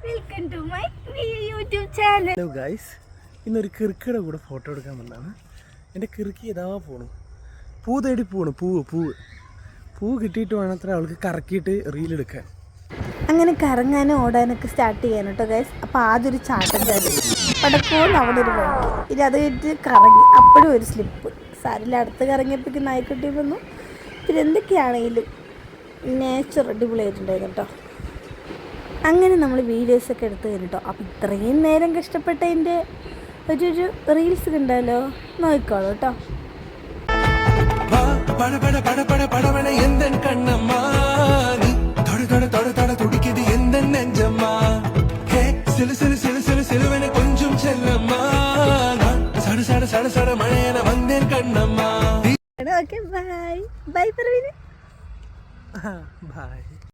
Welcome to my YouTube channel. Hello guys, ഇന്നൊരു കിറുക്കിയുടെ കൂടെ ഫോട്ടോ എടുക്കാൻ വന്നതാണ്. എൻ്റെ കിറുക്കി ഇതാ പോണു, പൂ തേടി പോണു. പൂ കിട്ടിയിട്ട് വേണം അത്ര അവൾക്ക് കറക്കിയിട്ട് റീലെടുക്കാൻ. അങ്ങനെ കറങ്ങാനും ഓടാനൊക്കെ സ്റ്റാർട്ട് ചെയ്യാൻ കേട്ടോ ഗൈസ്. അപ്പോൾ ആദ്യം ഒരു ചാട്ടം ചാടി പടക്കോന്ന് അവിടെ ഒരു വഴി, ഇനി അത് കഴിഞ്ഞിട്ട് കറങ്ങി, അപ്പോഴും ഒരു സ്ലിപ്പ്. സാരില്ല, അടുത്ത് കറങ്ങിയപ്പോഴേക്കും നായ്ക്കുട്ടി വന്നു. പിന്നെ എന്തൊക്കെയാണെങ്കിലും നേച്ചർ അടിപൊളിയായിട്ടുണ്ടായിരുന്നു കേട്ടോ. അങ്ങനെ നമ്മൾ വീഡിയോസൊക്കെ എടുത്ത് കഴിഞ്ഞിട്ടോ. അപ്പോൾ ഇത്രയും നേരം കഷ്ടപ്പെട്ടതിൻ്റെ ഒരു റീൽസ് കണ്ടാലോ, നോക്കിക്കോളൂ കേട്ടോ. Okay, bye bye. പറവീന് ബൈ.